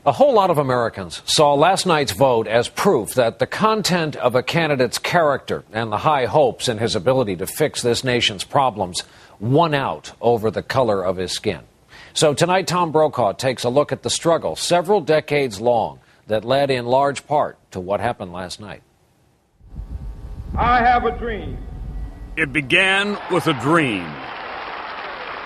A whole lot of Americans saw last night's vote as proof that the content of a candidate's character and the high hopes in his ability to fix this nation's problems won out over the color of his skin. So tonight, Tom Brokaw takes a look at the struggle several decades long that led in large part to what happened last night. I have a dream. It began with a dream.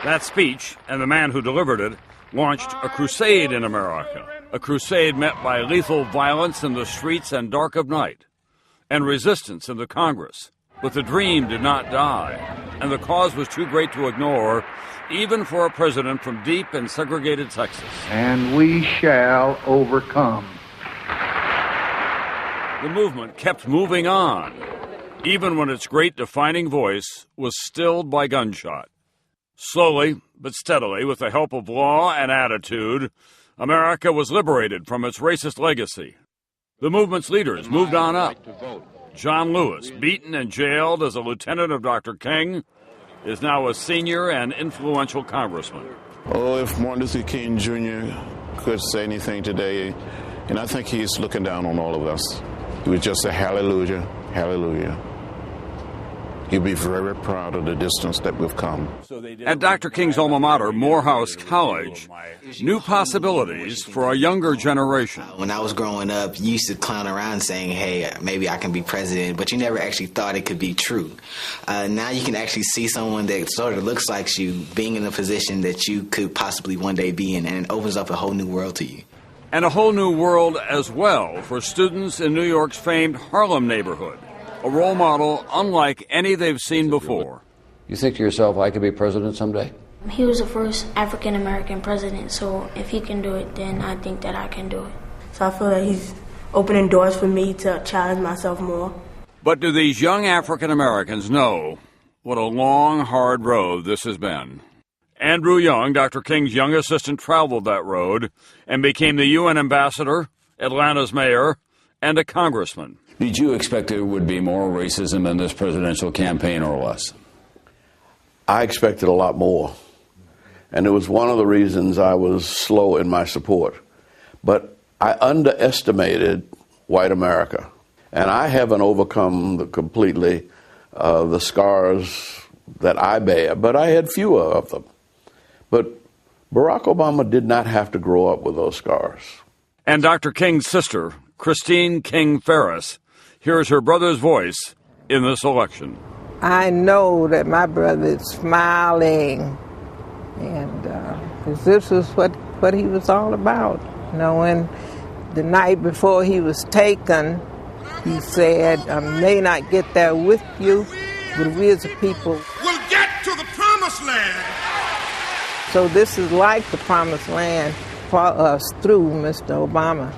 That speech and the man who delivered it launched a crusade in America. A crusade met by lethal violence in the streets and dark of night, and resistance in the Congress. But the dream did not die, and the cause was too great to ignore, even for a president from deep and segregated Texas. And we shall overcome. The movement kept moving on, even when its great defining voice was stilled by gunshot. Slowly but steadily, with the help of law and attitude, America was liberated from its racist legacy. The movement's leaders moved on up. John Lewis, beaten and jailed as a lieutenant of Dr. King, is now a senior and influential congressman. Oh, if Martin Luther King Jr. could say anything today, and I think he's looking down on all of us, he would just say, hallelujah, hallelujah. He'd be very proud of the distance that we've come. At Dr. King's alma mater, Morehouse College, new possibilities for a younger generation. When I was growing up, you used to clown around saying, hey, maybe I can be president, but you never actually thought it could be true. Now you can actually see someone that sort of looks like you being in a position that you could possibly one day be in, and it opens up a whole new world to you. And a whole new world as well for students in New York's famed Harlem neighborhood. A role model unlike any they've seen before. You think to yourself, I could be president someday? He was the first African-American president, so if he can do it, then I think that I can do it. So I feel like he's opening doors for me to challenge myself more. But do these young African-Americans know what a long, hard road this has been? Andrew Young, Dr. King's young assistant, traveled that road and became the UN ambassador, Atlanta's mayor, and a congressman. Did you expect there would be more racism in this presidential campaign or less? I expected a lot more. And it was one of the reasons I was slow in my support. But I underestimated white America. And I haven't overcome completely the scars that I bear, but I had fewer of them. But Barack Obama did not have to grow up with those scars. And Dr. King's sister, Christine King Ferris, here's her brother's voice in this election. I know that my brother is smiling, and 'cause this is what he was all about. You know, when the night before he was taken, he said, I may not get there with you, but we as a people will get to the promised land. So this is like the promised land for us through Mr. Obama.